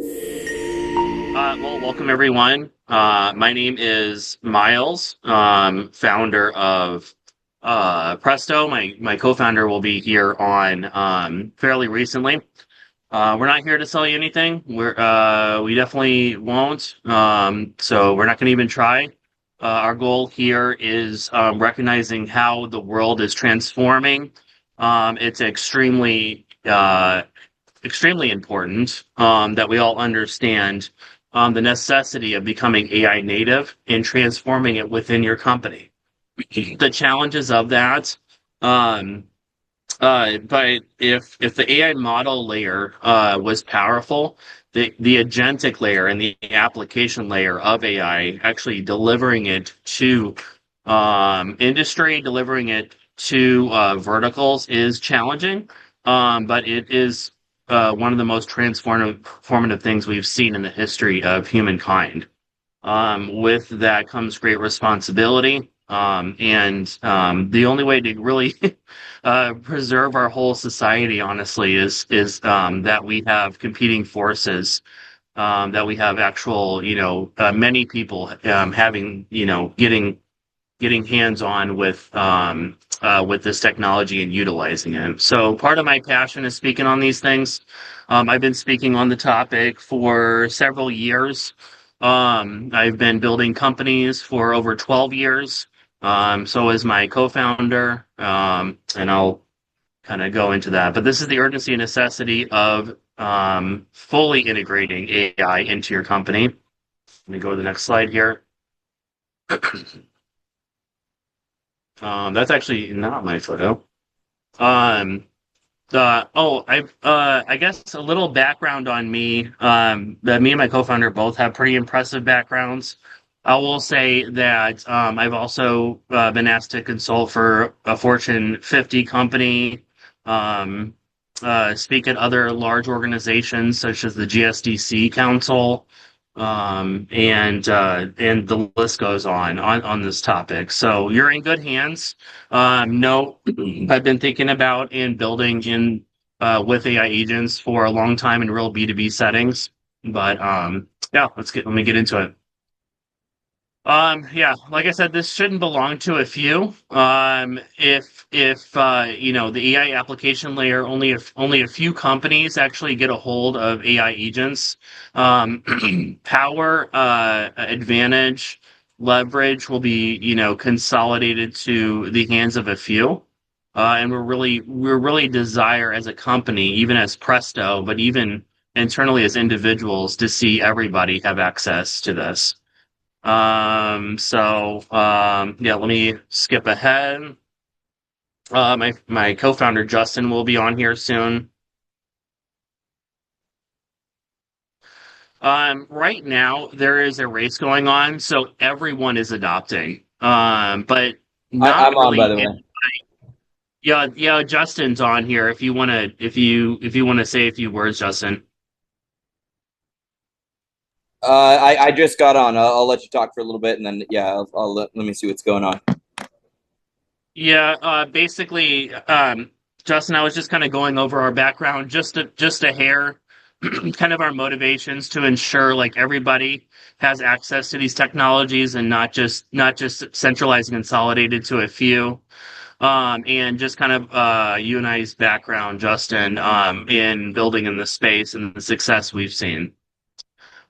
Well, welcome everyone. My name is Miles, founder of Presto. My co-founder will be here on fairly recently. We're not here to sell you anything. We definitely won't. So we're not going to even try. Our goal here is recognizing how the world is transforming. It's extremely important that we all understand the necessity of becoming AI native and transforming it within your company. The challenges of that, um, but if the AI model layer was powerful, the agentic layer and the application layer of AI, actually delivering it to industry, delivering it to verticals is challenging. But it is one of the most transformative things we've seen in the history of humankind. With that comes great responsibility. And the only way to really preserve our whole society, honestly, is that we have competing forces, that we have actual, many people having, getting hands-on with this technology and utilizing it. So part of my passion is speaking on these things. I've been speaking on the topic for several years. I've been building companies for over 12 years. So is my co-founder, and I'll kind of go into that. But this is the urgency and necessity of fully integrating AI into your company. Let me go to the next slide here. That's actually not my photo. Um, I guess a little background on me. That me and my co-founder both have pretty impressive backgrounds. I will say that I've also been asked to consult for a Fortune 50 company, um, speak at other large organizations such as the GSDC Council, and the list goes on this topic. So you're in good hands. No, I've been thinking about and building in with AI agents for a long time in real B2B settings. But yeah, let me get into it. Yeah, like I said, this shouldn't belong to a few. If the AI application layer, only a few companies actually get a hold of AI agents. Power, advantage, leverage will be, consolidated to the hands of a few. And we're really desire as a company, even as Presto, but even internally as individuals, to see everybody have access to this. Yeah, let me skip ahead. My co-founder Justin will be on here soon. Right now there is a race going on, so everyone is adopting. But not I'm on, by really. the way. Yeah, yeah, Justin's on here. If you wanna say a few words, Justin. I just got on. I'll let you talk for a little bit, and then yeah, I'll let me see what's going on. Yeah, basically, Justin, I was just kind of going over our background, just a hair, kind of our motivations to ensure like everybody has access to these technologies and not just centralized and consolidated to a few. And just kind of you and I's background, Justin, in building in the space and the success we've seen.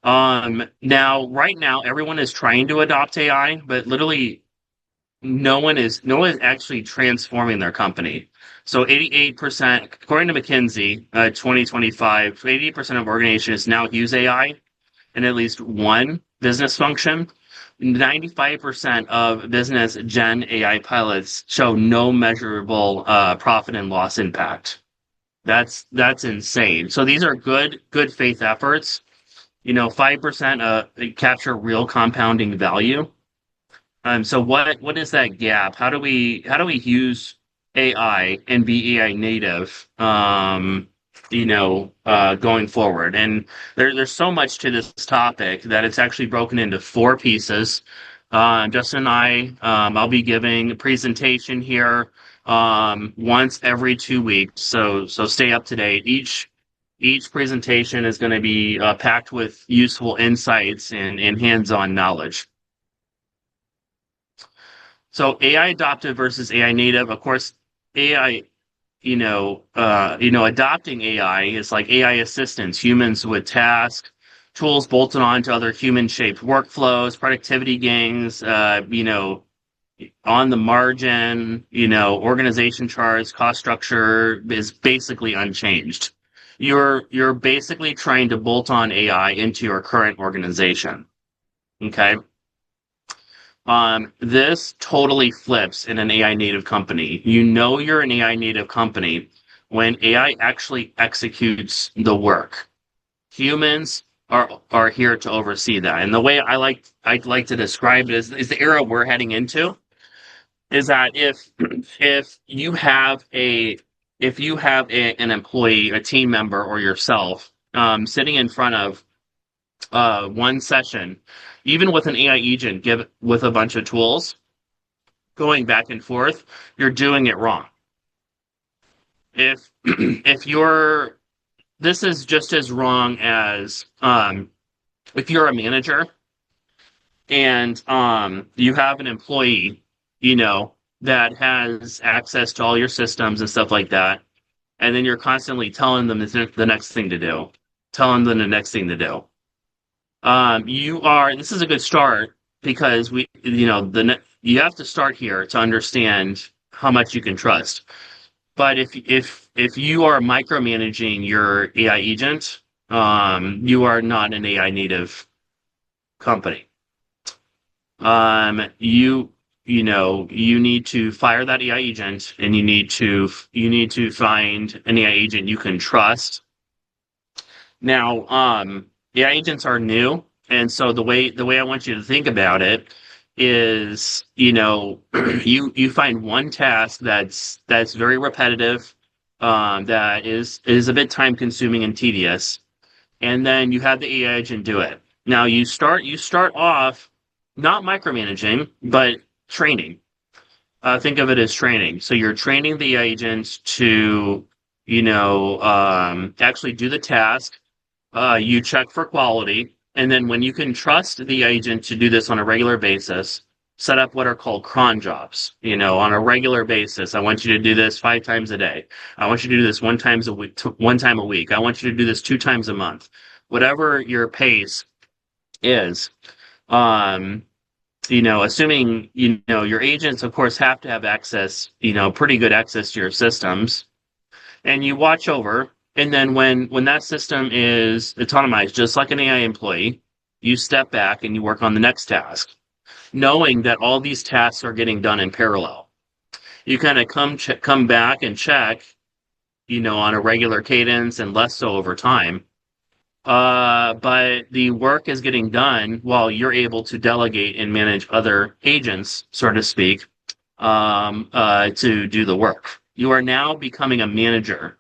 Now, right now, everyone is trying to adopt AI, but literally no one is actually transforming their company. So 88%, according to McKinsey, 2025, 88% of organizations now use AI in at least one business function. 95% of business Gen AI pilots show no measurable profit and loss impact. That's insane. So these are good faith efforts. 5% capture real compounding value. So what is that gap? How do we use AI and be AI native, going forward? And there's so much to this topic that it's actually broken into four pieces. Justin and I'll be giving a presentation here once every 2 weeks. So stay up to date. Each presentation is going to be packed with useful insights and hands-on knowledge. So AI adoptive versus AI native. Of course, AI, adopting AI is like AI assistants, humans with tasks, tools bolted onto other human-shaped workflows, productivity gains, on the margin, organization charts, cost structure is basically unchanged. You're basically trying to bolt on AI into your current organization. Okay. This totally flips in an AI native company. You know you're an AI native company when AI actually executes the work. Humans are here to oversee that. And the way I'd like to describe it is the era we're heading into is that if you have an employee, a team member, or yourself sitting in front of one session, even with an AI agent, give with a bunch of tools going back and forth, you're doing it wrong. If if you're this is just as wrong as if you're a manager and you have an employee, that has access to all your systems and stuff like that, and then you're constantly telling them the next thing to do, telling them the next thing to do. This is a good start because you have to start here to understand how much you can trust. But if you are micromanaging your AI agent, you are not an AI native company. You need to fire that AI agent, and you need to find an AI agent you can trust. Now, AI agents are new, and so the way I want you to think about it is, you find one task that's very repetitive, that is a bit time consuming and tedious, and then you have the AI agent do it. Now you start off not micromanaging, but training. Think of it as training. So you're training the agent to, actually do the task. You check for quality, and then when you can trust the agent to do this on a regular basis, set up what are called cron jobs. On a regular basis, I want you to do this 5 times a day. I want you to do this one time a week. I want you to do this 2 times a month. Whatever your pace is, um, assuming your agents, of course, have to have access, pretty good access to your systems, and you watch over. And then when that system is autonomized, just like an AI employee, you step back and you work on the next task, knowing that all these tasks are getting done in parallel. You kind of come back and check, on a regular cadence and less so over time. But the work is getting done while you're able to delegate and manage other agents, so to speak, to do the work. You are now becoming a manager.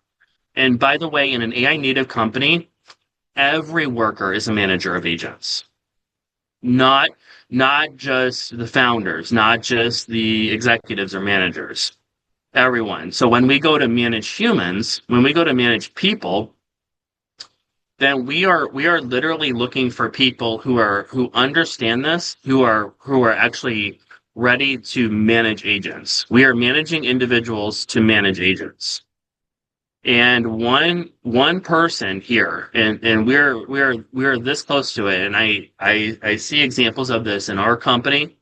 And by the way, in an AI native company, every worker is a manager of agents. Not not just the founders, not just the executives or managers. Everyone. So when we go to manage humans, when we go to manage people, then we are literally looking for people who understand this, who are actually ready to manage agents. We are managing individuals to manage agents. And one person here, and we're this close to it, and I see examples of this in our company,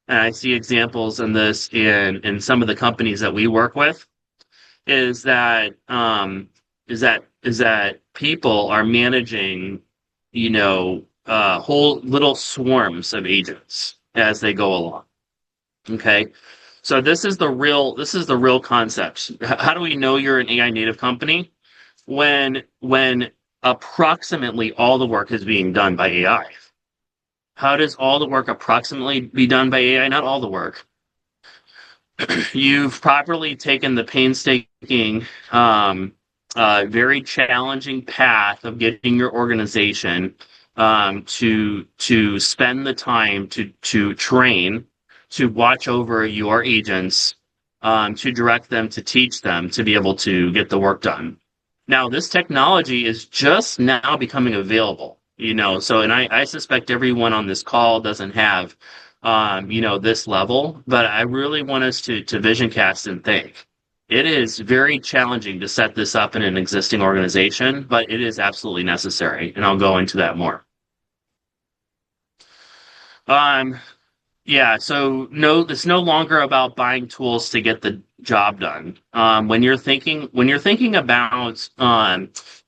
and I see examples in this in some of the companies that we work with, is that people are managing, whole little swarms of agents as they go along. Okay. So this is the real concept. How do we know you're an AI native company? When approximately all the work is being done by AI. How does all the work approximately be done by AI? Not all the work. You've properly taken the painstaking, very challenging path of getting your organization to spend the time to train, to watch over your agents, to direct them, to teach them, to be able to get the work done. Now, this technology is just now becoming available, so, and I suspect everyone on this call doesn't have, this level, but I really want us to vision cast and think. It is very challenging to set this up in an existing organization, but it is absolutely necessary, and I'll go into that more. Um, Yeah, so no, it's no longer about buying tools to get the job done. When you're thinking about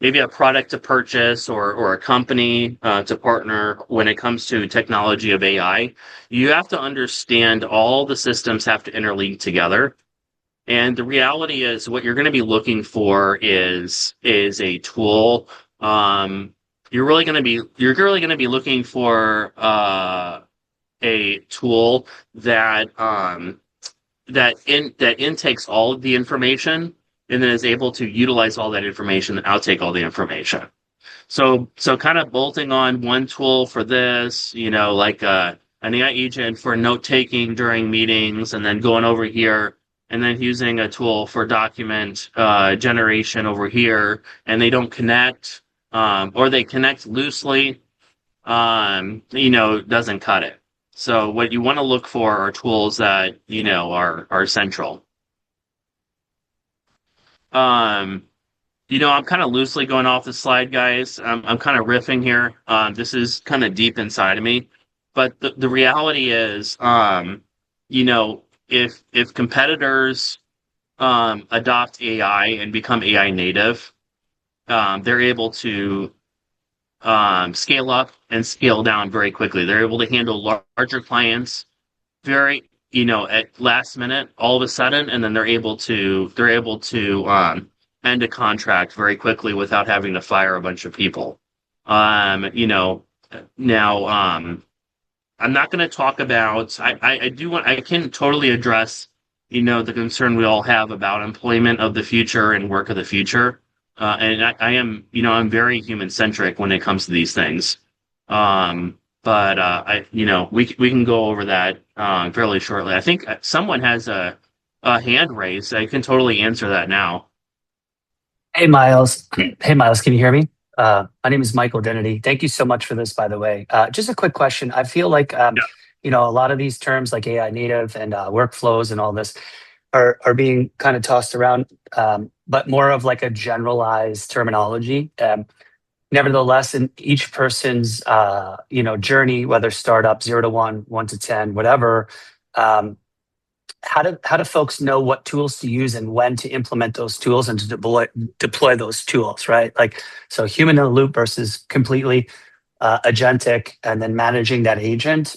maybe a product to purchase or a company to partner when it comes to technology of AI, you have to understand all the systems have to interlink together. And the reality is, what you're going to be looking for is a tool. Um, you're really going to be looking for a tool that intakes all of the information and then is able to utilize all that information and outtake all the information. So kind of bolting on one tool for this, like an AI agent for note taking during meetings, and then going over here and then using a tool for document generation over here, and they don't connect, or they connect loosely, doesn't cut it. So what you want to look for are tools that, are central. Um, I'm kind of loosely going off the slide, guys. I'm kind of riffing here. This is kind of deep inside of me. But the reality is, if competitors adopt AI and become AI native, they're able to scale up and scale down very quickly. They're able to handle larger clients very, at last minute, all of a sudden, and then they're able to end a contract very quickly without having to fire a bunch of people. Now, I'm not going to talk about. I do want. I can totally address, the concern we all have about employment of the future and work of the future. And I am, I'm very human centric when it comes to these things. But we can go over that fairly shortly. I think someone has a hand raised. I can totally answer that now. Hey, Miles. Hey, Miles, can you hear me? My name is Michael Dennedy. Thank you so much for this, by the way. Just a quick question. I feel like, a lot of these terms like AI native and workflows and all this are being kind of tossed around, but more of like a generalized terminology. Nevertheless, in each person's, journey, whether startup 0 to 1, 1 to 10, whatever, um, how do folks know what tools to use and when to implement those tools and to deploy those tools, right? Like, so human in the loop versus completely agentic, and then managing that agent.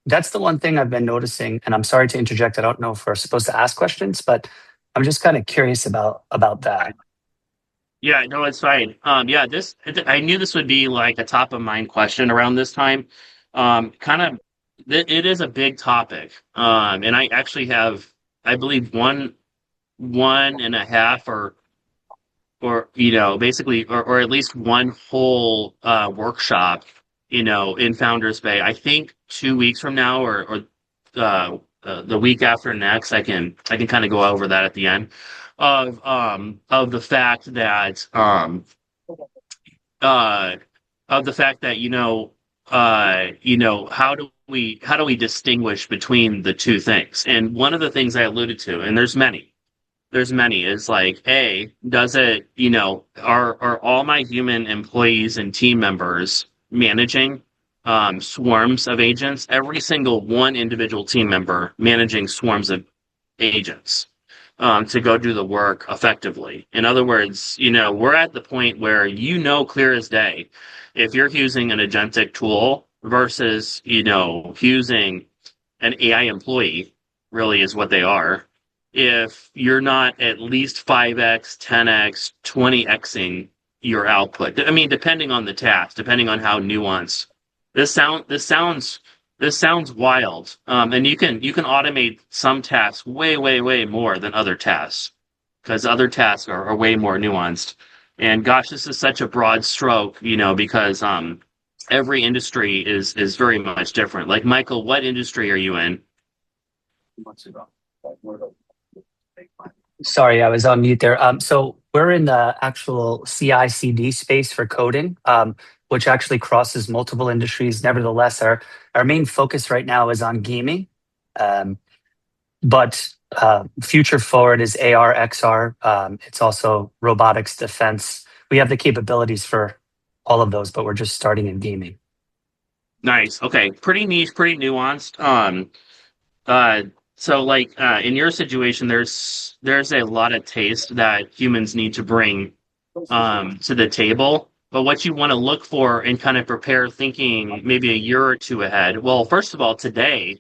That's the one thing I've been noticing, and I'm sorry to interject. I don't know if we're supposed to ask questions, but I'm just kind of curious about that. Yeah, no, it's fine. Yeah, I knew this would be like a top of mind question around this time. Kind of, it is a big topic. And I actually have, I believe, one and a half or basically, or at least one whole workshop, in Founders Bay. I think 2 weeks from now, or the week after next, I can kind of go over that at the end of the fact that uh of the fact that how do we distinguish between the two things? And one of the things I alluded to, and there's many, is like, does it, are all my human employees and team members managing swarms of agents? Every single one individual team member managing swarms of agents to go do the work effectively. In other words, we're at the point where, clear as day, if you're using an agentic tool versus, using an AI employee, really is what they are. If you're not at least 5x, 10x, 20xing your output, I mean, depending on the task, depending on how nuanced this sounds wild. And you can automate some tasks way, way, way more than other tasks, because other tasks are way more nuanced. And gosh, this is such a broad stroke, because every industry is very much different. Like, Michael, what industry are you in? Sorry, I was on mute there. So we're in the actual CI/CD space for coding, which actually crosses multiple industries. Nevertheless, our main focus right now is on gaming, um, but future forward is AR, XR. It's also robotics, defense. We have the capabilities for all of those, but we're just starting in gaming. Nice. Okay. Pretty niche, pretty nuanced. Uh, so like in your situation, there's a lot of taste that humans need to bring to the table. But what you want to look for and kind of prepare thinking maybe a year or two ahead. Well, first of all, today,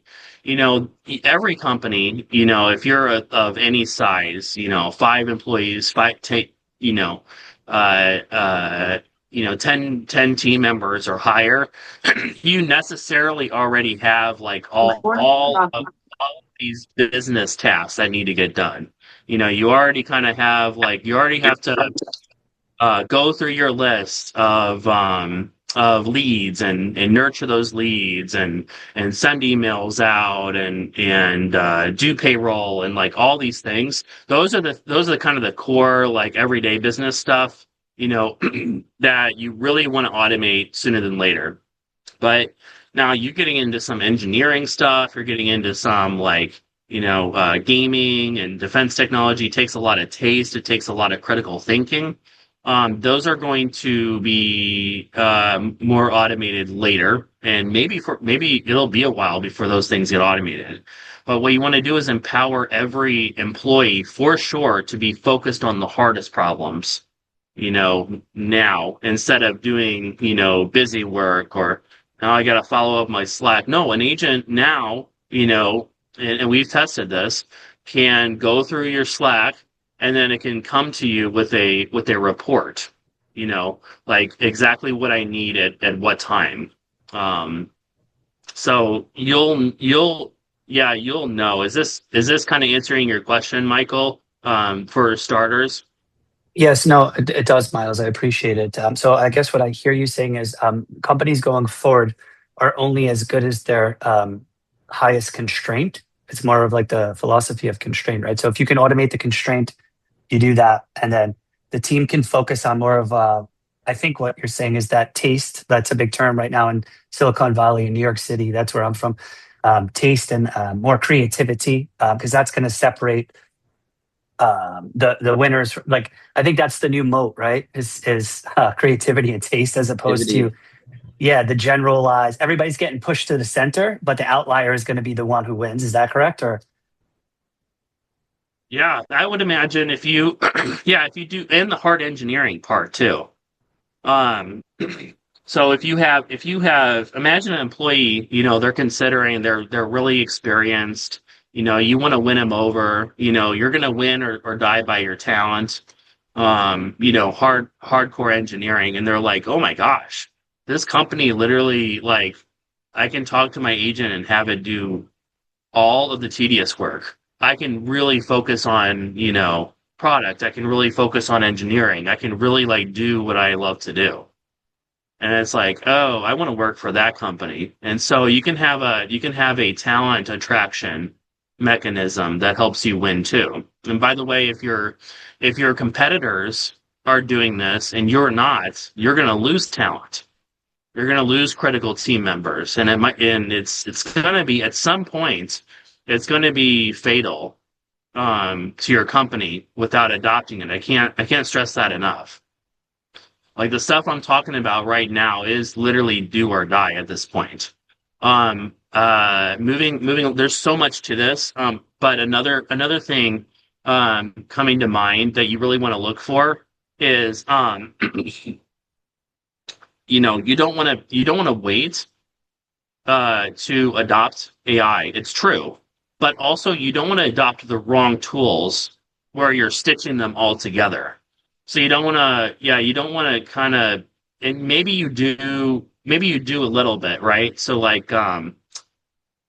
every company, if you're of any size, 5 employees, you know, uh, uh, 10 team members or higher, you necessarily already have like all of these business tasks that need to get done. You already kind of have like you already have to go through your list of leads and nurture those leads and send emails out and do payroll and like all these things. Those are the kind of the core like everyday business stuff, that you really want to automate sooner than later. But now you're getting into some engineering stuff. You're getting into some like, gaming and defense technology. It takes a lot of taste. It takes a lot of critical thinking. Those are going to be more automated later, and maybe it'll be a while before those things get automated. But what you want to do is empower every employee for sure to be focused on the hardest problems, now instead of doing, busy work or now I got to follow up my Slack. No, an agent now, and we've tested this, can go through your Slack and then it can come to you with a report, like exactly what I need at what time. Um, so you'll know. Is this kind of answering your question, Michael? For starters? Yes, no, it does, Miles. I appreciate it. So I guess what I hear you saying is companies going forward are only as good as their highest constraint. It's more of like the philosophy of constraint, right? So if you can automate the constraint, you do that, and then the team can focus on more of I think what you're saying is that taste. That's a big term right now in Silicon Valley in New York City. That's where I'm from. Taste and more creativity, because that's going to separate the winners. Like I think that's the new moat, right? Is creativity and taste as opposed to Activity. yeah the generalized. Everybody's getting pushed to the center, but the outlier is going to be the one who wins. Is that correct? Or Yeah, I would imagine if you, yeah, if you do, and the hard engineering part too. Um, so if you have, imagine an employee, they're considering they're really experienced, you want to win them over, you're gonna win or die by your talent, hardcore engineering, and they're like, oh my gosh, this company literally like I can talk to my agent and have it do all of the tedious work. I can really focus on, product. I can really focus on engineering. I can really like do what I love to do. And it's like, oh, I want to work for that company. And so you can have a talent attraction mechanism that helps you win too. And by the way, if your competitors are doing this and you're not, you're going to lose talent. You're going to lose critical team members, and it's going to be at some point, it's going to be fatal to your company without adopting it. I can't stress that enough. Like the stuff I'm talking about right now is literally do or die at this point. Moving. There's so much to this. But another thing coming to mind that you really want to look for is you don't want to wait to adopt AI. It's true, but also you don't want to adopt the wrong tools where you're stitching them all together. So you don't want to, yeah, you don't want to kind of, and maybe you do a little bit, right? So like,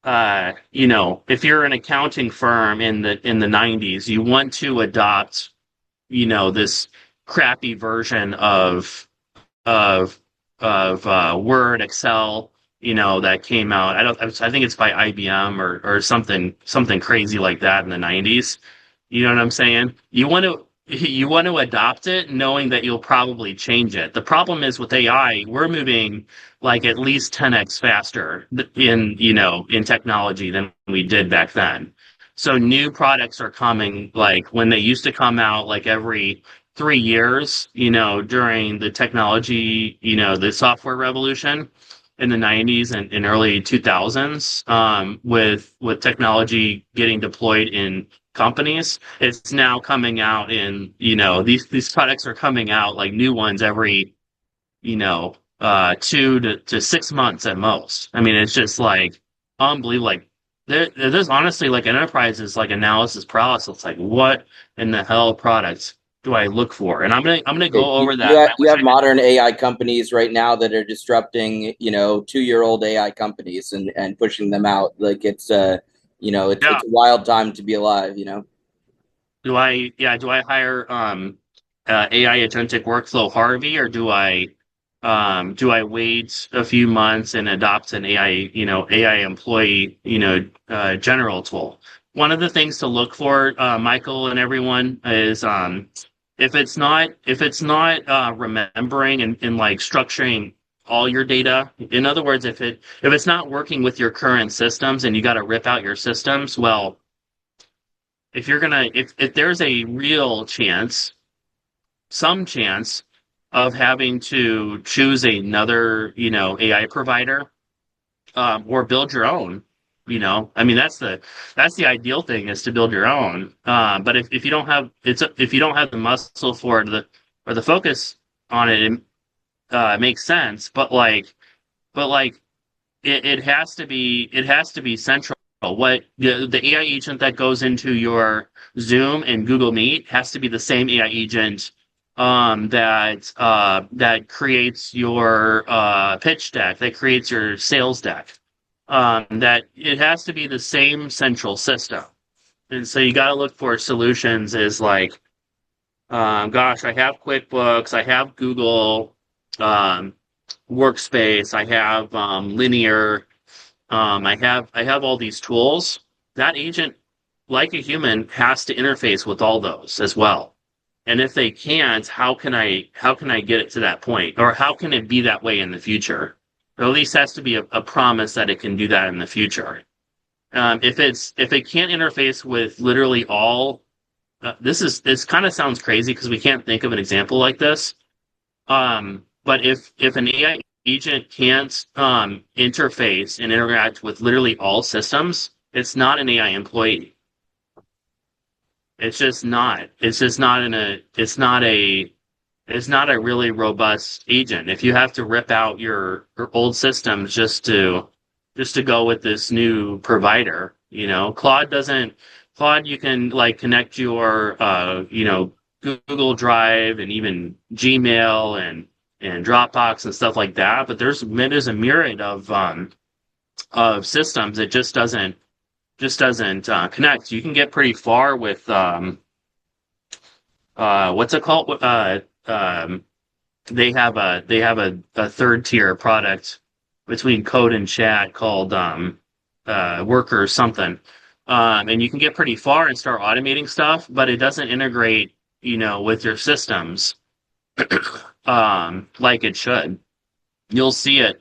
if you're an accounting firm in the 90s, you want to adopt, this crappy version of Word, Excel, that came out. I think it's by IBM or something crazy like that in the 90s. You know what I'm saying? You want to adopt it knowing that you'll probably change it. The problem is with AI, we're moving like at least 10x faster in technology than we did back then. So new products are coming like when they used to come out like every 3 years, during the technology, the software revolution in the 90s and early 2000s, with technology getting deployed in companies. It's now coming out in, these products are coming out like new ones every, 2 to 6 months at most. I mean, it's just like unbelievable. Like there's honestly like an enterprise is like analysis paralysis. It's like what in the hell products do I look for? And I'm gonna go over that. I You wish have I could. modern AI companies right now that are disrupting, 2-year-old AI companies and pushing them out. Like Yeah. it's a wild time to be alive. Do I hire AI agentic workflow Harvey, or do I wait a few months and adopt an AI employee, general tool? One of the things to look for, Michael and everyone, is if it's not remembering and like structuring all your data. In other words, if it's not working with your current systems and you got to rip out your systems, well, if there's a real chance, some chance of having to choose another, AI provider, or build your own, I mean, that's the ideal thing, is to build your own. But if you don't have the muscle for it, or the focus on it, it makes sense. But like it has to be central. What the AI agent that goes into your Zoom and Google Meet has to be the same AI agent, that creates your pitch deck, that creates your sales deck. That it has to be the same central system. And so you got to look for solutions is like, gosh, I have QuickBooks, I have Google um, Workspace, I have Linear. I have all these tools. That agent, like a human, has to interface with all those as well. And if they can't, how can I get it to that point? Or how can it be that way in the future? There at least has to be a promise that it can do that in the future. If it can't interface with literally all, this kind of sounds crazy because we can't think of an example like this. But if an AI agent can't interface and interact with literally all systems, it's not an AI employee. It's just not. It's just not in a. It's not a really robust agent. If you have to rip out your old systems just to go with this new provider, Claude doesn't. Claude, you can like connect your Google Drive and even Gmail and Dropbox and stuff like that. But there's a myriad of systems that just doesn't connect. You can get pretty far with what's it called? They have a third tier product between code and chat called Worker or something. And you can get pretty far and start automating stuff, but it doesn't integrate, with your systems like it should. You'll see it.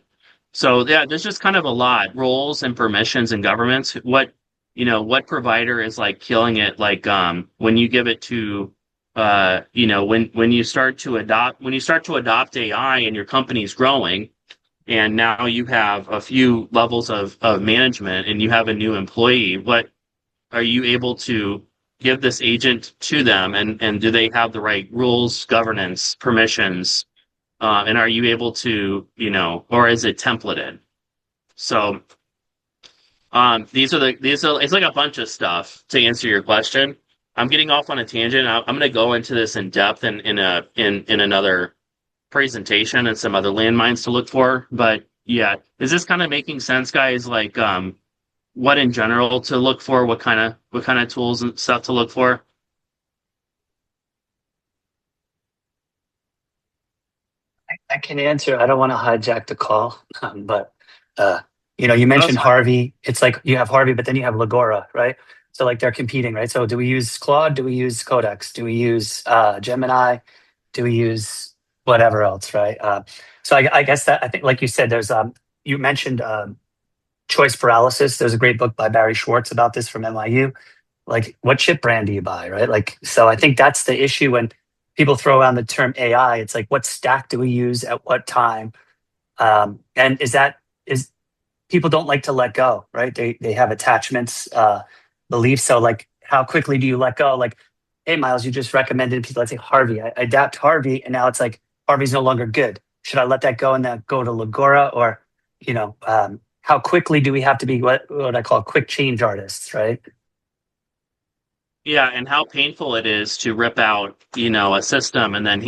So yeah, there's just kind of a lot roles and permissions in governments. What provider is like killing it? Like when you give it to when you start to adopt AI and your company's growing, and now you have a few levels of management and you have a new employee, what are you able to give this agent to them, and do they have the right rules, governance, permissions, and are you able to, or is it templated? So it's like a bunch of stuff to answer your question. I'm getting off on a tangent. I'm going to go into this in depth in another presentation and some other landmines to look for. But yeah, is this kind of making sense, guys? Like what in general to look for, what kind of tools and stuff to look for? I can answer. I don't want to hijack the call, but uh, you Oh, that's mentioned fine. Harvey. It's like you have Harvey, but then you have Lagora, right? So like they're competing, right? So do we use Claude? Do we use Codex? Do we use Gemini? Do we use whatever else, right? So I guess that I think, like you said, there's you mentioned choice paralysis. There's a great book by Barry Schwartz about this from NYU. Like, what chip brand do you buy, right? Like, so I think that's the issue when people throw around the term AI. It's like, what stack do we use at what time? And is people don't like to let go, right? They have attachments, beliefs. So like, how quickly do you let go? Like, hey, Miles, you just recommended people. Let's say Harvey. I adapt Harvey, and now it's like Harvey's no longer good. Should I let that go and then go to Lagora, or how quickly do we have to be what I call quick change artists, right? Yeah, and how painful it is to rip out, a system and then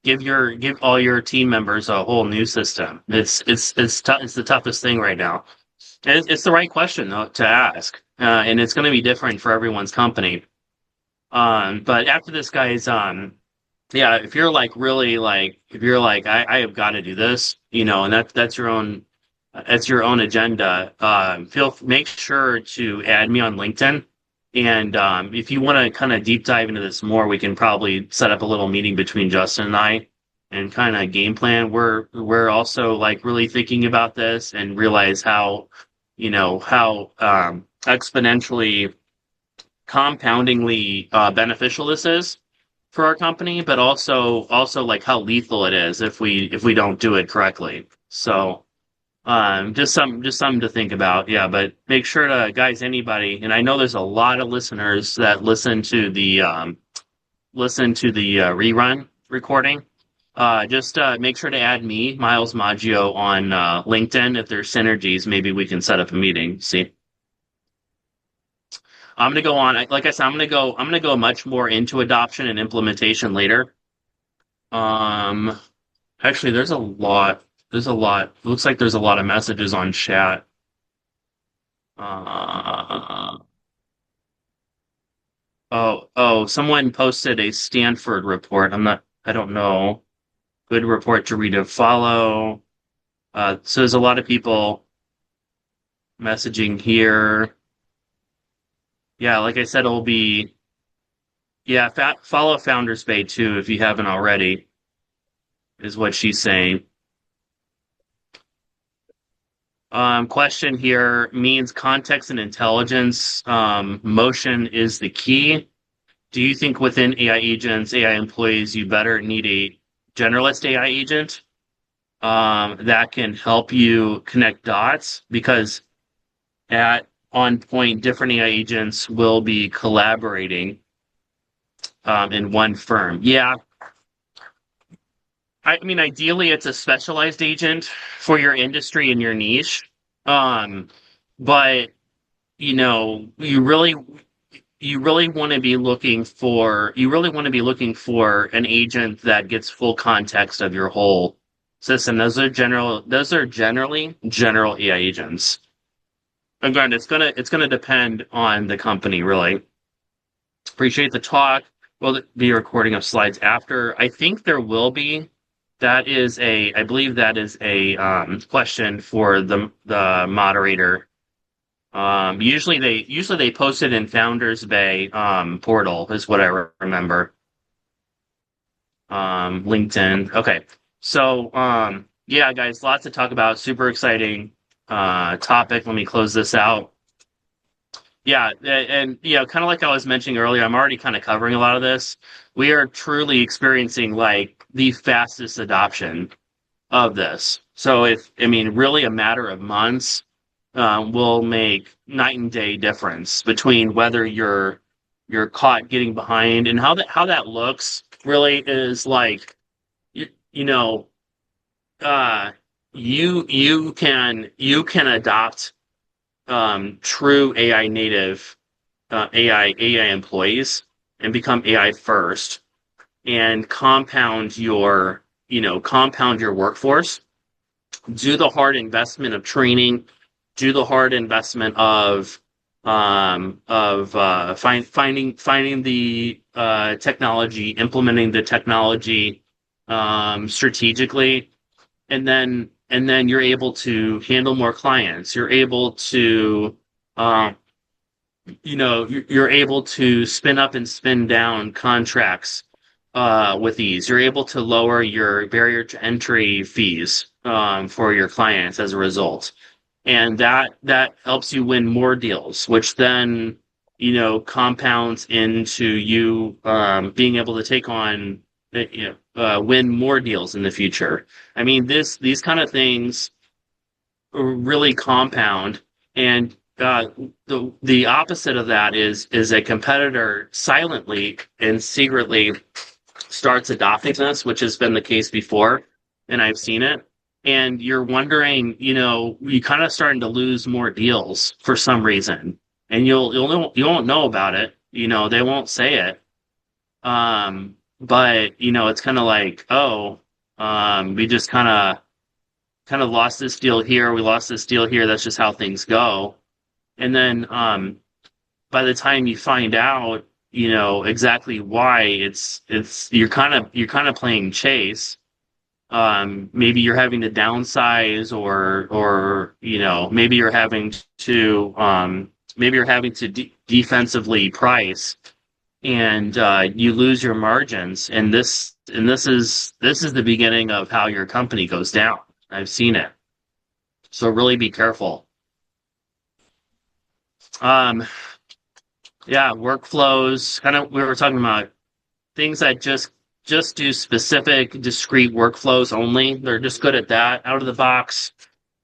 give all your team members a whole new system. It's the toughest thing right now. And it's the right question though, to ask, and it's going to be different for everyone's company. But after this, guys, yeah, if you're like really like if you're like I have got to do this, and that's your own agenda. Make sure to add me on LinkedIn. And if you want to kind of deep dive into this more, we can probably set up a little meeting between Justin and I and kind of game plan. We're also like really thinking about this and realize how exponentially compoundingly beneficial this is for our company, but also like how lethal it is if we don't do it correctly. So just something to think about. Yeah, but make sure to, guys, anybody, and I know there's a lot of listeners that listen to the rerun recording. Just make sure to add me, Miles Maggio, on LinkedIn. If there's synergies, maybe we can set up a meeting. See, I'm gonna go on. Like I said, I'm gonna go much more into adoption and implementation later. Um, Actually, there's a lot. There's a lot. Looks like there's a lot of messages on chat. Uh, oh, someone posted a Stanford report. I don't know. Good report to read and follow. So there's a lot of people messaging here. Yeah, like I said, it'll be, yeah, follow Founders Bay too if you haven't already, is what she's saying. Question here means context and intelligence. Motion is the key. Do you think within AI agents, AI employees, you better need a generalist AI agent that can help you connect dots? Because at on point, different AI agents will be collaborating in one firm. Yeah, I mean, ideally, it's a specialized agent for your industry and your niche. Um, but you know, you really want to be looking for an agent that gets full context of your whole system. Those are generally general AI agents. Again, it's gonna depend on the company, really. Appreciate the talk. Will be a recording of slides after? I think there will be. I believe that is a question for the moderator. Usually they post it in Founders Bay portal is what I remember. LinkedIn. Okay. So yeah, guys, lots to talk about. Super exciting topic. Let me close this out. Yeah, and kind of like I was mentioning earlier, I'm already kind of covering a lot of this. We are truly experiencing like the fastest adoption of this. So I mean, really a matter of months will make night and day difference between whether you're caught getting behind and how that looks really is like you know uh you can adopt true AI native AI employees and become AI first and compound your workforce, do the hard investment of training, do the hard investment of finding the technology, implementing the technology strategically, and then you're able to handle more clients. You're able to um, you're able to spin up and spin down contracts with ease. You're able to lower your barrier to entry fees for your clients as a result, and that helps you win more deals, which then compounds into you being able to take on win more deals in the future. I mean, these kind of things really compound, and the opposite of that is a competitor silently and secretly starts adopting this, which has been the case before, and I've seen it. And you're wondering, you kind of starting to lose more deals for some reason, and you won't know about it. They won't say it. But it's kind of like, oh, we just kind of lost this deal here, we lost this deal here. That's just how things go. And then by the time you find out, exactly why, it's you're kind of playing chase. Maybe you're having to downsize, or maybe you're having to defensively price, and you lose your margins. And this is the beginning of how your company goes down. I've seen it. So really be careful. Um, yeah, workflows. Kind of, we were talking about things that just do specific, discrete workflows only. They're just good at that out of the box.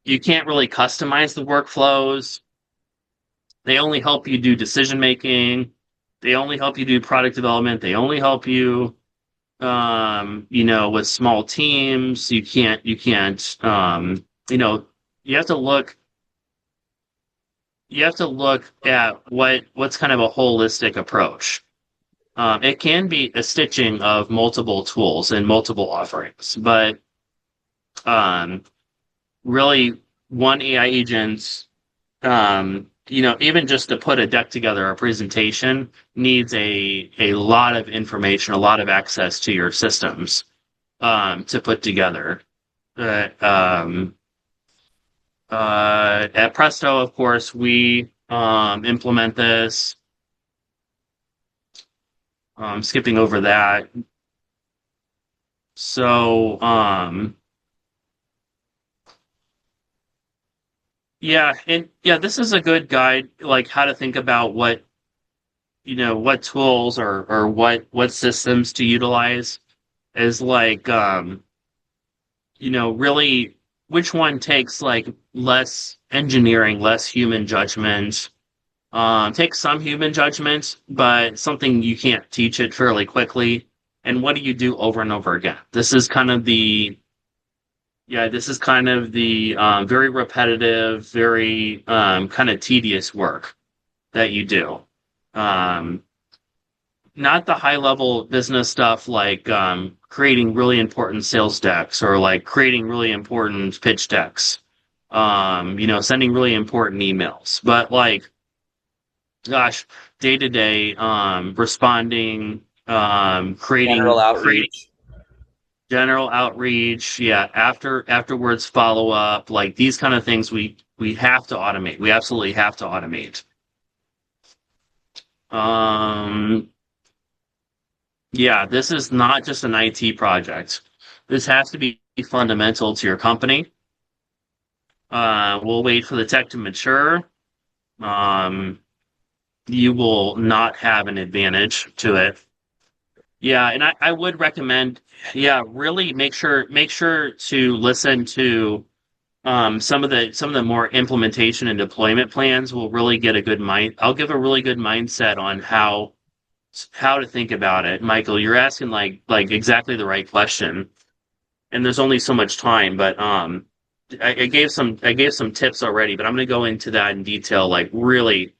You can't really customize the workflows. They only help you do decision making. They only help you do product development. They only help you, with small teams. You can't, you have to look, at what's kind of a holistic approach. It can be a stitching of multiple tools and multiple offerings, but um, really one AI agent, even just to put a deck together, a presentation needs a lot of information, a lot of access to your systems to put together. Uh, um, at Presto, of course, we implement this. Skipping over that. So, yeah, and yeah, this is a good guide, like how to think about what tools, or what systems to utilize, is like, really which one takes like less engineering, less human judgment. Takes some human judgment, but something you can't teach it fairly quickly. And what do you do over and over again? This is kind of the very repetitive, very kind of tedious work that you do. Um, Not the high level business stuff, like creating really important sales decks, or like creating really important pitch decks, sending really important emails, but like, gosh, day to day, responding, General creating outreach. general outreach, yeah, afterwards follow up, like these kind of things we have to automate. We absolutely have to automate. Um, yeah, this is not just an IT project. This has to be fundamental to your company. We'll wait for the tech to mature. Um, you will not have an advantage to it. Yeah, and I would recommend, yeah, really make sure to listen to some of the more implementation and deployment plans. Will really get a good mind. I'll give a really good mindset on how to think about it. Michael, you're asking like exactly the right question, and there's only so much time, but I gave some tips already, but I'm going to go into that in detail, like really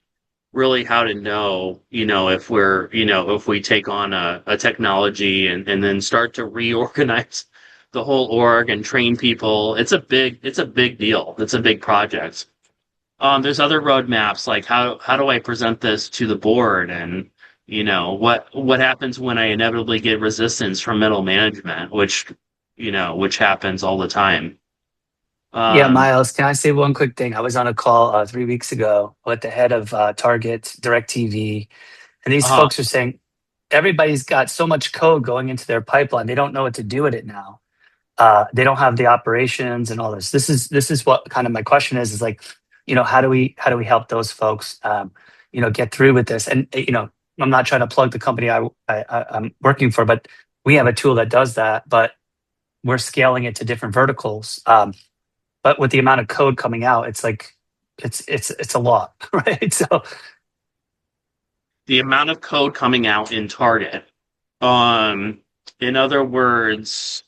how to know, if we take on a technology, and then start to reorganize the whole org and train people. It's a big deal. It's a big project. There's other roadmaps, like how do I present this to the board, and what happens when I inevitably get resistance from middle management, which happens all the time. Yeah, Um, Miles, can I say one quick thing? I was on a call 3 weeks ago with the head of Target, DirecTV, and these uh, folks are saying everybody's got so much code going into their pipeline, they don't know what to do with it now. They don't have the operations and all this. This is what kind of my question is like, how do we help those folks, get through with this? And I'm not trying to plug the company I'm working for, but we have a tool that does that, but we're scaling it to different verticals. But with the amount of code coming out, it's like it's a lot, right? So the amount of code coming out in Target. Um, in other words,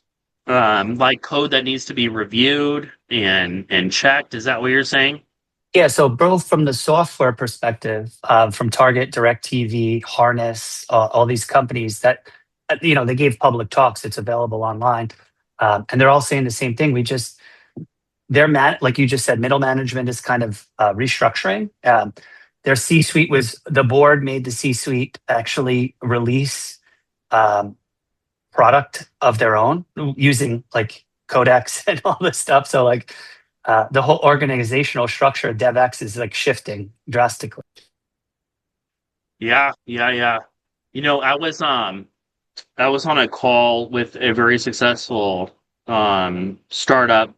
like code that needs to be reviewed and checked. Is that what you're saying? yeah, so both from the software perspective, from Target, DirecTV, Harness, all these companies that they gave public talks. It's available online, and they're all saying the same thing. Like you just said, middle management is kind of restructuring. Their C-suite was the board made the C-suite actually release um, product of their own using like codecs and all this stuff. So like the whole organizational structure of DevX is like shifting drastically. Yeah, yeah, yeah. I was on a call with a very successful startup.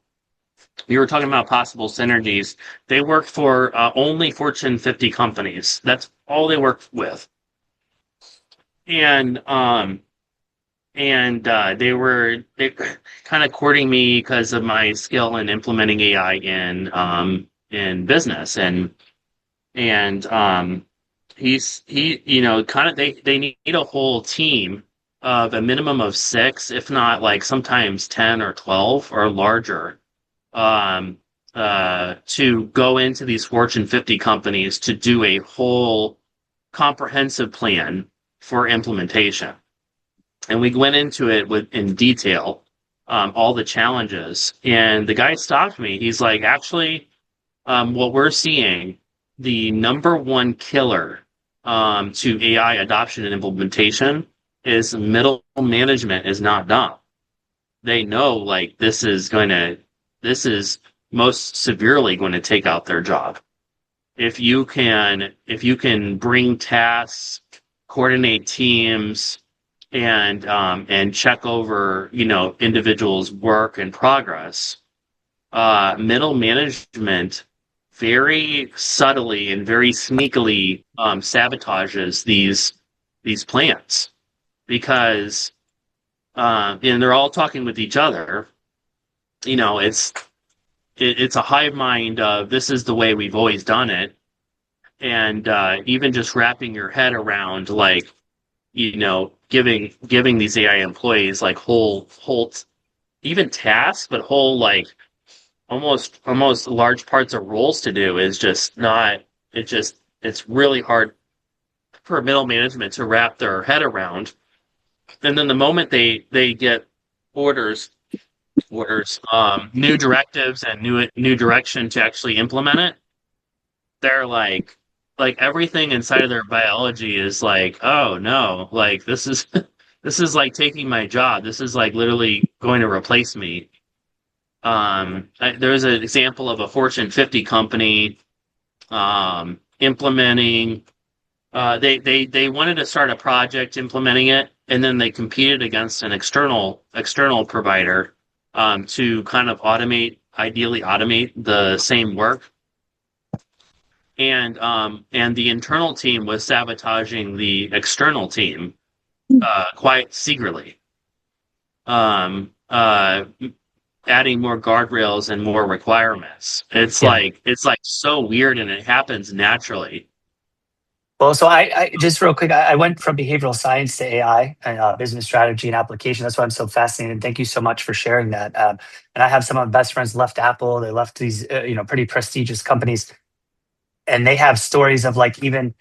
We were talking about possible synergies. They work for only Fortune 50 companies. That's all they work with. And they kind of courting me because of my skill in implementing AI in business. And kind of they need a whole team of a minimum of six, if not like sometimes 10 or 12 or larger, um, to go into these Fortune 50 companies to do a whole comprehensive plan for implementation. And we went into it in detail, all the challenges. And the guy stopped me. He's like, actually, what we're seeing, the number one killer to AI adoption and implementation is middle management is not dumb. They know like this is most severely going to take out their job. If you can bring tasks, coordinate teams, and check over individuals' work and progress, middle management very subtly and very sneakily sabotages these plans because and they're all talking with each other. It's a hive mind of this is the way we've always done it, and even just wrapping your head around like giving these AI employees like whole even tasks, but whole like almost large parts of roles to do is just not. It's really hard for middle management to wrap their head around. And then the moment they get orders new directives and new direction to actually implement it, they're like everything inside of their biology is like, oh no, like this is this is like taking my job. This is like literally going to replace me. There's an example of a Fortune 50 company implementing. They wanted to start a project implementing it, and then they competed against an external provider to kind of ideally automate the same work. And the internal team was sabotaging the external team quite secretly. Um, uh, Adding more guardrails and more requirements. Yeah. It's like so weird and it happens naturally. Well, so I just real quick, I went from behavioral science to AI and business strategy and application. That's why I'm so fascinated. Thank you so much for sharing that. And I have some of my best friends left Apple. They left these, pretty prestigious companies, and they have stories of like even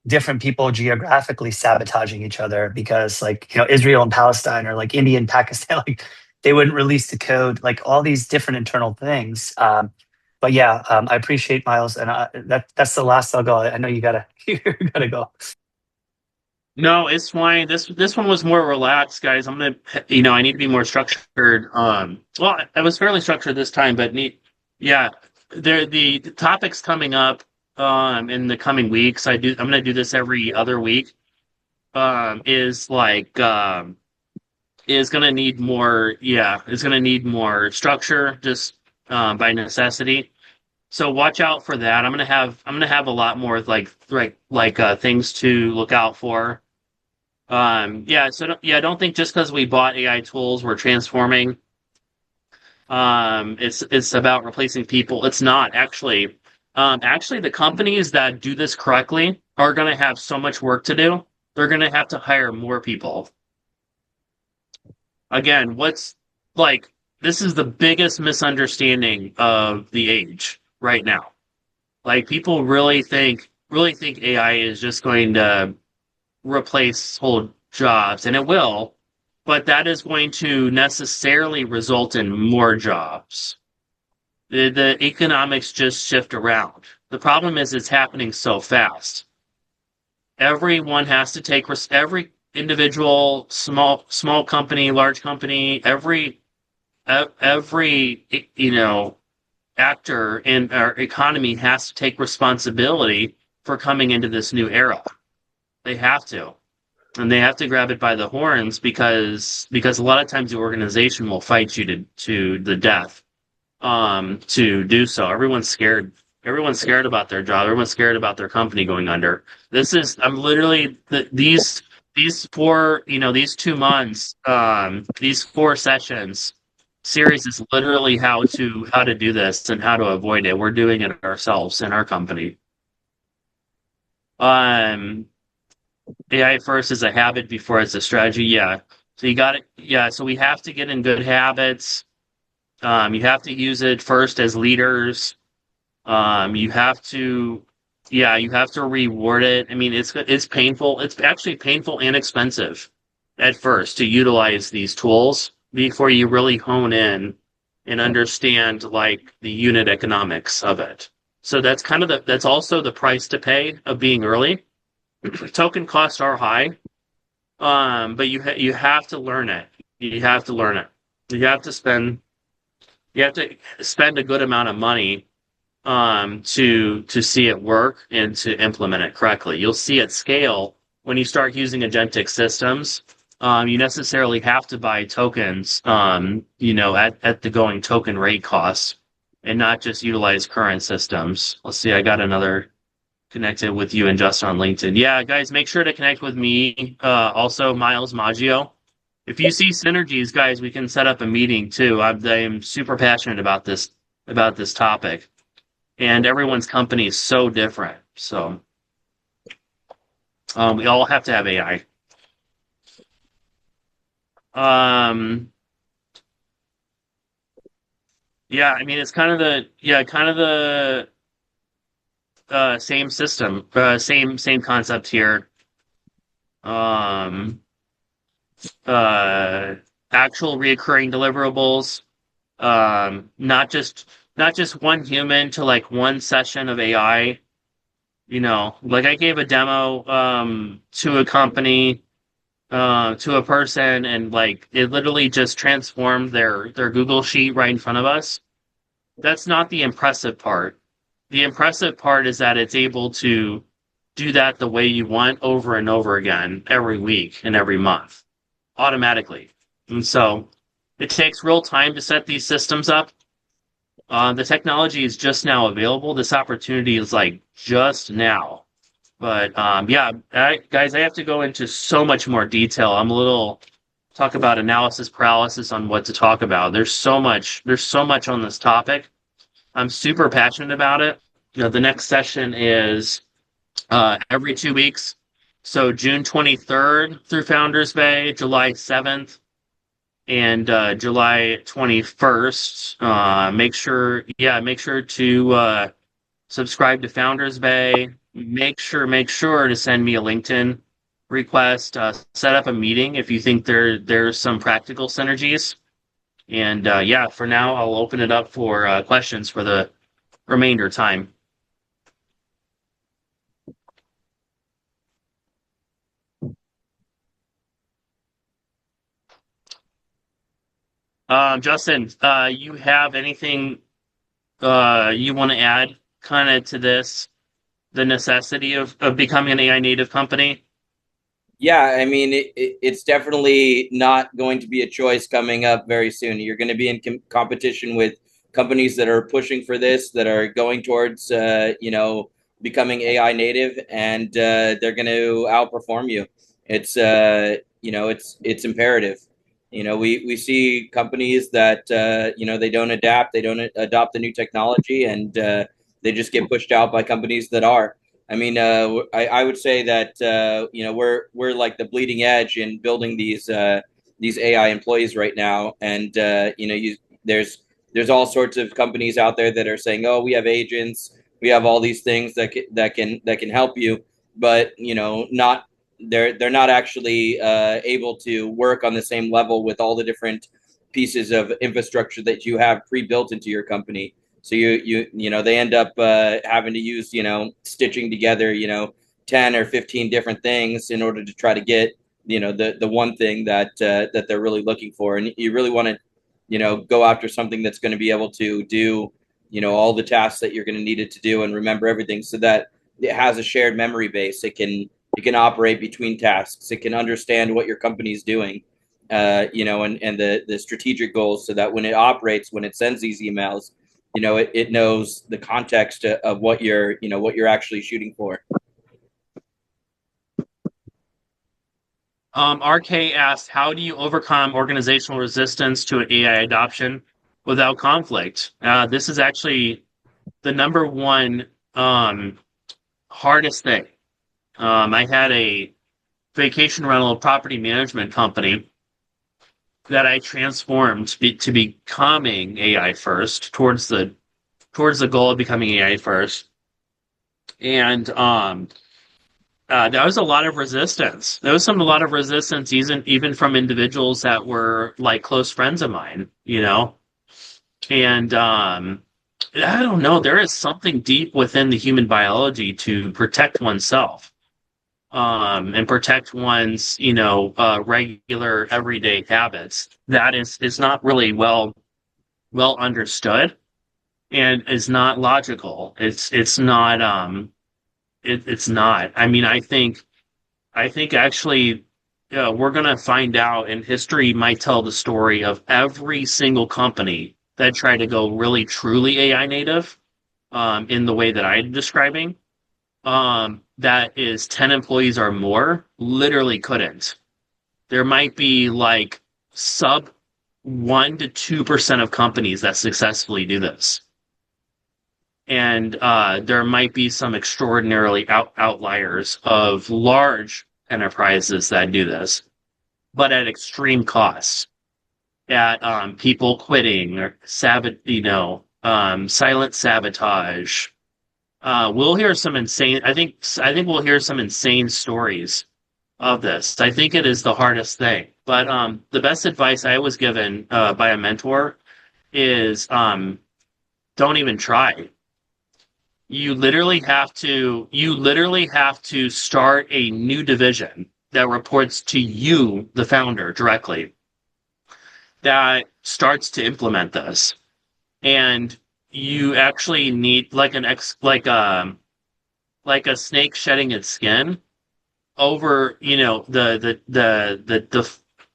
different people geographically sabotaging each other because like Israel and Palestine or like India and Pakistan like they wouldn't release the code, like all these different internal things. But yeah, I appreciate Miles, and that's the last I'll go. I know you gotta you gotta go. No, it's fine. This one was more relaxed, guys. I need to be more structured. Well, I was fairly structured this time, but Yeah, the topics coming up in the coming weeks. I'm gonna do this every other week. Is like is gonna need more. Yeah, it's gonna need more structure just by necessity. So watch out for that. I'm gonna have a lot more things to look out for. Yeah, so yeah, I don't think just because we bought AI tools we're transforming. It's about replacing people. It's not actually. Actually, the companies that do this correctly are going to have so much work to do. They're going to have to hire more people. Again, what's like this is the biggest misunderstanding of the age right now. Like people really think AI is just going to replace whole jobs, and it will, but that is going to necessarily result in more jobs. The economics just shift around. The problem is it's happening so fast. Everyone has to take every individual, small company, large company, every actor in our economy has to take responsibility for coming into this new era. They have to. And they have to grab it by the horns because a lot of times the organization will fight you to the death to do so. Everyone's scared. Everyone's scared about their job. Everyone's scared about their company going under. I'm literally these four, these 2 months, these four sessions series is literally how to do this and how to avoid it. We're doing it ourselves in our company. Um, AI first is a habit before it's a strategy. Yeah. So you got it. Yeah. So we have to get in good habits. You have to use it first as leaders. You have to, yeah, you have to reward it. I mean, it's painful. It's actually painful and expensive at first to utilize these tools before you really hone in and understand like the unit economics of it. So that's also the price to pay of being early. Token costs are high, but you have to learn it. You have to learn it. You have to spend you have to spend a good amount of money to see it work and to implement it correctly. You'll see it scale when you start using agentic systems. You necessarily have to buy tokens, at the going token rate costs and not just utilize current systems. Let's see, I got another connected with you and Justin on LinkedIn. Yeah, guys, make sure to connect with me. Also, Miles Maggio. If you see synergies, guys, we can set up a meeting too. I'm super passionate about this topic, and everyone's company is so different. So we all have to have AI. Yeah, I mean it's kind of the same system, same concept here. Um, uh, Actual reoccurring deliverables. Not just one human to like one session of AI. Like I gave a demo to a company to a person and like it literally just transformed their Google sheet right in front of us. That's not the impressive part. The impressive part is that it's able to do that the way you want over and over again every week and every month automatically. And so it takes real time to set these systems up. The technology is just now available. This opportunity is like just now. But yeah, guys, I have to go into so much more detail. I'm a little talk about analysis paralysis on what to talk about. There's so much on this topic. I'm super passionate about it. The next session is every 2 weeks. So June 23rd through Founders Bay, July 7th, and July 21st. Make sure to subscribe to Founders Bay. Make sure to send me a LinkedIn request. Set up a meeting if you think there's some practical synergies. And yeah, for now, I'll open it up for questions for the remainder time. Justin, you have anything? you want to add kind of to this, the necessity of becoming an AI native company? Yeah, I mean, it's definitely not going to be a choice coming up very soon. You're going to be in competition with companies that are pushing for this, that are going towards, becoming AI native, and they're going to outperform you. It's, it's imperative. We see companies that, they don't adapt, they don't adopt the new technology, and they just get pushed out by companies that are. I mean, I would say that we're like the bleeding edge in building these AI employees right now, and there's all sorts of companies out there that are saying, oh, we have agents, we have all these things that can help you, but not they're not actually able to work on the same level with all the different pieces of infrastructure that you have pre-built into your company. So they end up having to use stitching together 10 or 15 different things in order to try to get the one thing that they're really looking for, and you really want to go after something that's going to be able to do all the tasks that you're going to need it to do and remember everything, so that it has a shared memory base. It can operate between tasks. It can understand what your company's doing, and the strategic goals, so that when it operates, when it sends these emails, it knows the context of what you're actually shooting for. RK asked, how do you overcome organizational resistance to AI adoption without conflict? This is actually the number one hardest thing. I had a vacation rental property management company that I transformed to becoming AI first, towards the goal of becoming AI first. And there was a lot of resistance. There was a lot of resistance, even from individuals that were like close friends of mine, And I don't know. There is something deep within the human biology to protect oneself, and protect one's, regular everyday habits. That is not really well understood, and is not logical. It's not it's not. I mean, I think actually, we're gonna find out, and history might tell the story of every single company that tried to go really truly AI native, in the way that I'm describing, that is 10 employees or more, literally couldn't. There might be like sub 1 to 2% of companies that successfully do this. And there might be some extraordinarily outliers of large enterprises that do this, but at extreme costs, at people quitting or silent sabotage. We'll hear some insane. I think we'll hear some insane stories of this. I think it is the hardest thing. But the best advice I was given by a mentor is, don't even try. You literally have to start a new division that reports to you, the founder, directly, that starts to implement this. And you actually need like a snake shedding its skin over,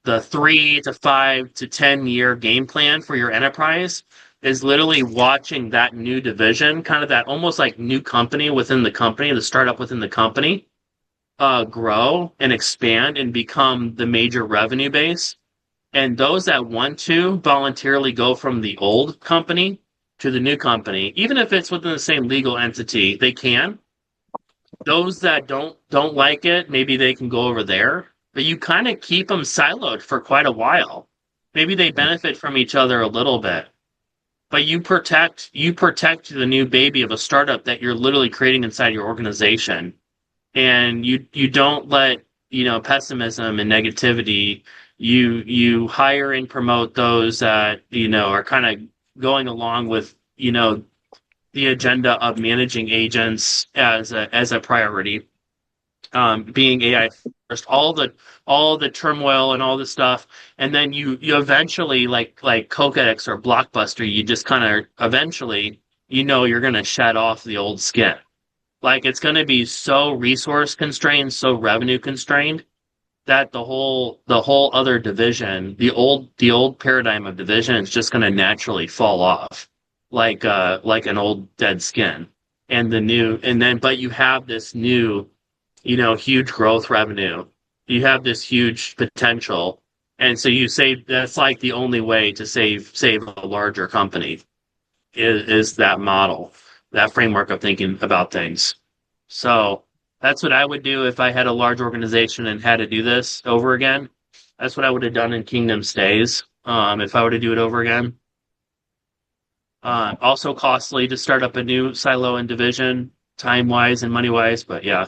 the 3 to 5 to 10 year game plan for your enterprise is literally watching that new division, kind of that almost like new company within the company, the startup within the company, grow and expand and become the major revenue base. And those that want to voluntarily go from the old company to the new company, even if it's within the same legal entity, they can. Those that don't like it, maybe they can go over there, but you kind of keep them siloed for quite a while. Maybe they benefit from each other a little bit, but you protect the new baby of a startup that you're literally creating inside your organization, and you don't let pessimism and negativity. You hire and promote those that are kind of going along with the agenda of managing agents as a priority, being AI first, all the turmoil and all the stuff, and then you eventually, like Cokedex or Blockbuster, you just kind of eventually you know you're going to shed off the old skin. Like it's going to be so resource constrained, so revenue constrained that the whole other division, the old paradigm of division is just going to naturally fall off like an old dead skin. But you have this new, huge growth revenue. You have this huge potential. And so you say that's like the only way to save a larger company is that model, that framework of thinking about things. So that's what I would do if I had a large organization and had to do this over again. That's what I would have done in Kingdom Stays, if I were to do it over again. Also costly to start up a new silo and division, time wise and money wise, but yeah.